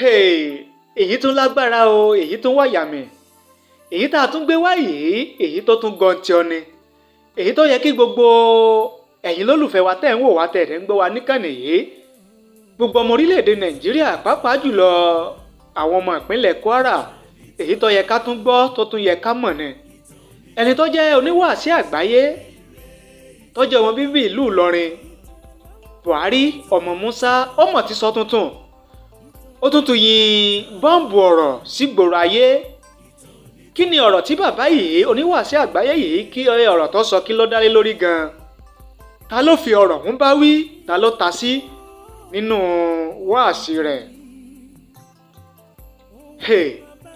èyí tún lágbára o, èyí tún wàyàmì, èyí tá a tún gbé wá yìí, èyí tó tún gọntì ọ ni, èyí tó yẹ kí gbogbo ẹ̀yin lólùfẹ́ wa tẹ́ ń wò wá tẹ́ ẹ̀ ń gbọ́ wa níkànnì yìí, gbogbo ọmọ orílẹ̀-èdè Nàìjíríà pàápàá jùlọ àwọn ọmọ ìpínlẹ̀ Kwara, èyí tó yẹ ká tún gbọ́ tó tún yẹ ká mọ̀ ni. Ẹni tó jẹ́ oníwàásí àgbáyé tó jẹ́ ọmọ bíbí ìlú Ìlọrin, Buhari ọmọ Musa, ọmọ ti sọ tuntun, ó tún yin bọ́ǹbù ọ̀rọ̀ sígboro ayé. Kí ni ọ̀rọ̀ tí bàbá yìí oníwàásí àgbáyé yìí, kí ọ̀rọ̀ tó sọ kí ló dálé lórí gan-an? Ta ló fi ọ̀rọ̀ ń bá wí? Ta ló ta sí nínú wáàsí rẹ̀?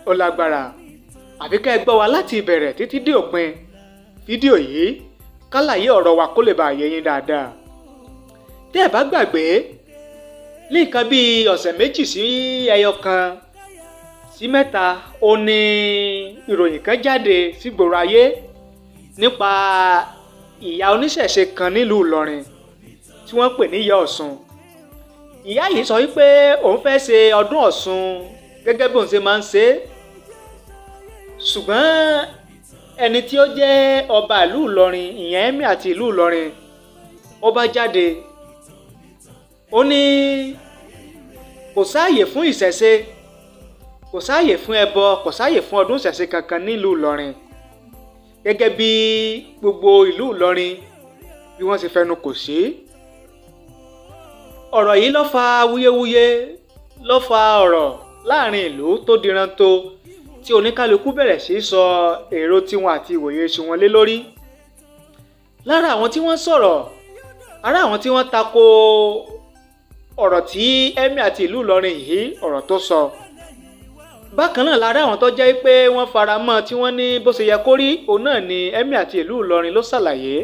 Ó lágbára. Àbí ká ẹ gbọ́ wa láti ìbẹ̀rẹ̀ títí dé òpin fídíò yìí kálàyé ọ̀rọ̀ wa kó lè bá yé yín dáadáa. Tẹ́ ẹ bá gbàgbé, ní nǹkan bíi ọ̀sẹ̀ méjì sí ẹyọ kan sí mẹ́ta, ó ní ìròyìn kan jáde sígboro ayé nípa ìyá oníṣẹ̀ṣe kan nílùú Ìlọrin tí wọ́n pè ní Iya Osun. Ìyá yìí sọ wípé òun fẹ́ ṣe ọdún Ọ̀ṣun gẹ́gẹ́ bí òun ṣe máa ń ṣe, ṣùgbọ́n ẹni tí ó jẹ́ ọba ìlú Ìlọrin, ìyẹn Emir àti ìlú Ìlọrin, ó bá jáde, ó ní kò sáàyè fún ìṣẹ̀ṣe, kò sáàyè fún ẹbọ, kò sáàyè fún ọdún ìṣẹ̀ṣe kankan nílùú Ìlọrin, gẹ́gẹ́ bí gbogbo ìlú Ìlọrin bí wọ́n ṣe fẹnu kò sí. Ọ̀rọ̀ yìí ló fa wuyewuye, ló fa ọ̀rọ̀ láàrin ìlú tó diranto, tí oníkálukú bẹ̀rẹ̀ sí sọ èrò tiwọn àti ìwòye tiwọn lé lórí. Lára àwọn tí wọ́n sọ̀rọ̀, ara àwọn tí wọ́n tako ọ̀rọ̀ tí Emir àti ìlú Ìlọrin yìí ọ̀rọ̀ tó sọ. Bákan náà lára àwọn tó jẹ́ pé wọ́n fara mọ́, tí wọ́n ní bó ṣe yẹ kó rí, òun náà ni Emir àti ìlú Ìlọrin ló ṣàlàyé.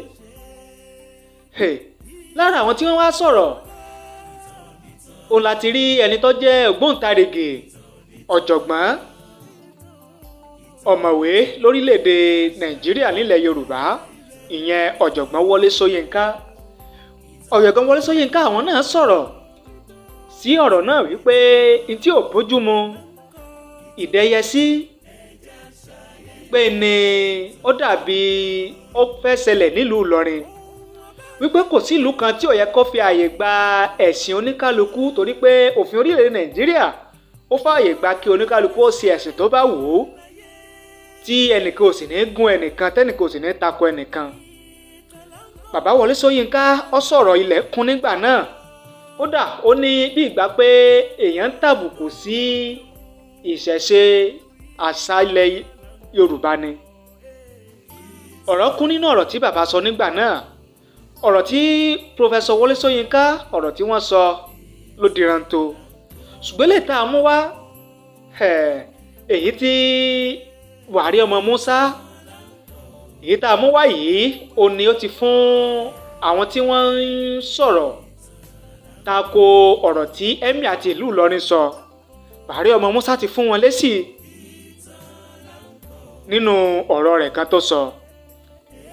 Lára àwọn tí wọ́n wá sọ̀rọ̀, òun láti rí ẹni tó jẹ́ ògbóǹtarìgì ọ̀jọ̀gbọ́n ọ̀mọ̀wé lórílẹ̀‐èdè Nàìjíríà nílẹ̀ Yorùbá, ìyẹn ọ̀jọ̀gbọ́n Wole Soyinka. Ọ̀jọ̀gbọ́n Wole Soyinka àwọn náà sọ̀rọ̀ sí ọ̀rọ̀ náà wípé ntí ò bójúmu ìdẹ́yẹsí pé ni ó dàbí ó fẹ́ ṣẹlẹ̀ nílùú Ìlọrin, wípé kò sí ìlú kan tí ò yẹ kó fi àyè gba ẹ̀sìn oníkálukú, torí pé òfin orílẹ̀-èdè Nàìjíríà ó fààyè gba kí oníkálukú ó ṣe ẹ̀sìn tó bá wù ú, tí ẹnìkan ò sì ní gún ẹnìkan, tẹ́nìkan ò sì ní tako ẹnìkan. Bàbá Wole Soyinka ó sọ̀rọ̀ ilẹ̀ kún nígbà náà, kódà ó ní bí ìgbà pé èèyàn ń tàbùkù sí ìṣẹ̀ṣe àṣà ilẹ̀ Yorùbá ni. Ọ̀rọ̀ kún nínú ọ̀rọ̀ tí bàbá sọ nígbà náà. Ọ̀rọ̀ tí Professor Wole Soyinka, ọ̀rọ̀ tí wọ́n sọ ló diranto. Ṣùgbọ́n lè tá a mú wá, èyí tí Buhari ọmọ Musa, èyí tá a mú wá yìí, ó ní ó ti fún àwọn tí wọ́n ń sọ̀rọ̀ tako ọ̀rọ̀ tí Emir àti ìlú Ìlọrin sọ. Buhari ọmọ Musa ti fún wọn lésì nínú ọ̀rọ̀ rẹ̀ kan tó sọ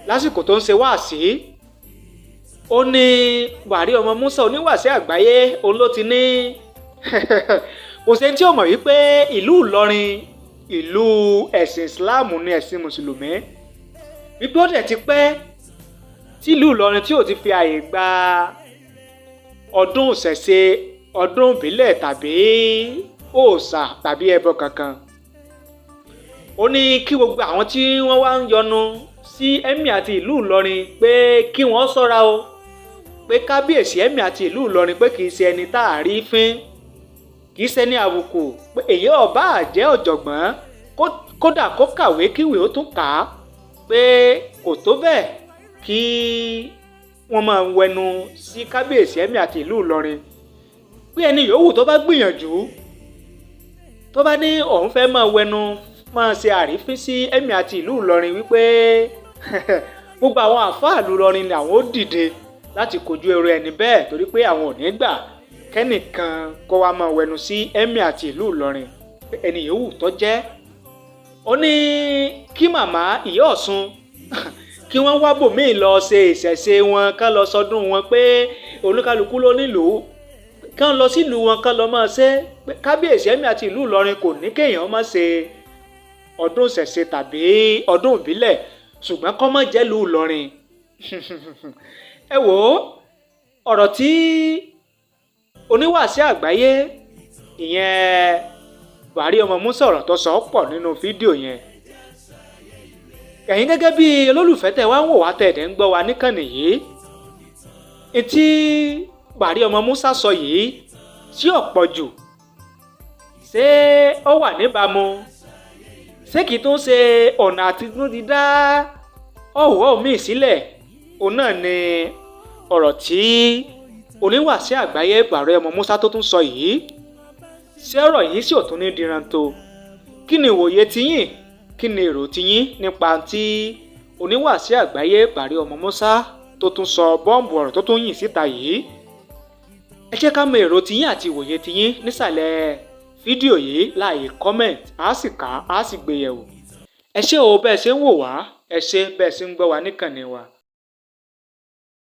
lásìkò tó ń ṣe wáàsí. Ó ní Buhari ọmọ Musa oníwàásí àgbáyé, òun ló ti ní kò sẹ́ni tí ó mọ̀ wípé ìlú Ìlọrin ìlú ẹ̀sìn Islam ní ẹ̀sìn Mùsùlùmí, wípé ó dẹ̀ ti pẹ́ tí ìlú Ìlọrin tí ò ti fi àyè gba ọdún ìṣẹ̀ṣe, ọdún ìbílẹ̀ tàbí òòṣà tàbí ẹbọ kankan. Ó ní kí gbogbo àwọn tí wọ́n wá ń yọnu sí Emir àti ìlú Ìlọrin pé kí wọ́n ṣọ́ra o, pé kábíyèsí Emir àti ìlú Ìlọrin pé kì í ṣe ẹni tá a rí fín, kì í ṣe ní àbùkù, pé èyí ọba àjẹ́ ọ̀jọ̀gbọ́n kódà kó kàwé kíwèé ó tún kà á, pé kò tó bẹ́ẹ̀ kí wọ́n máa wẹnu sí kábíyèsí Emir àti ìlú Ìlọrin. Pé ẹni yòówù tó bá gbìyànjú, tó bá ní òun fẹ́ máa wẹnu máa ṣe àrífín sí Emir àti ìlú Ìlọrin, wípé gbogbo àwọn àfáà ìlú Ìlọrin ni àwọn ó dìde láti kojú ẹrù ẹni bẹ́ẹ̀, torí pé àwọn ò ní gbà kẹ́nìkan kó wá máa wẹnu sí Emir àti ìlú Ìlọrin, ẹni yòówù tó jẹ́. Ó ní kí màmá Iya Osun kí wọ́n wá bòmíì lọ ṣe ìṣẹ̀ṣe wọn, ká lọ sọdún wọn, pé olúkálukú ló nílùú, kán lọ sílùú wọn kán lọ máa ṣe kábíyèsí ẹ̀mí àti ìlú Ìlọrin kò ní kéèyàn má ṣe ọdún ìṣẹ̀ṣe tàbí ọdún ìbílẹ̀ ṣùgbọ́n kọ́ mọ́ jẹ́ ìlú Ìlọrin. ẹ wò ó ọ̀rọ̀ tí oníwàásí àgbáyé ìyẹn Buhari ọmọ Musa ọ̀rọ̀ tó sọ pọ̀ nínú fídíò yẹn. ẹ̀yin gẹ́gẹ́ bí olólùfẹ́ tẹ̀ wá ń wò wá tẹ̀ ẹ̀dẹ̀ ń gbọ́ wa níkànnì yìí etí Buhari ọmọ Musa sọ yìí sí ọ̀pọ̀ jù ṣé ó wà níbàámu ṣé kìí tó ń ṣe ọ̀nà àti tó ti dá ọ̀wọ́ mi sílẹ̀ òun náà ni ọ̀rọ̀ tí oníwàásí àgbáyé Buhari ọmọ Musa tó tún sọ yìí ṣé ọ̀rọ̀ yìí sì ò tún ní diranto kí ni ìwòye tiyín kí ni èrò tiyín nípa tí oníwàásí àgbáyé Buhari ọmọ Musa tó tún sọ bọ́ǹbù ọ̀rọ̀ tó tún yìn síta yìí ẹ jẹ́ ká mọ èrò tiyín àti ìwòye tiyín nísàlẹ̀ fídíò yìí láàyè comment á sì kà á sì gbé yẹ̀wò ẹ ṣé o bẹ́ẹ̀ ṣe ń wò wá ẹ ṣé bẹ́ẹ̀ ṣe ń gbọ́ wa níkànnì wa.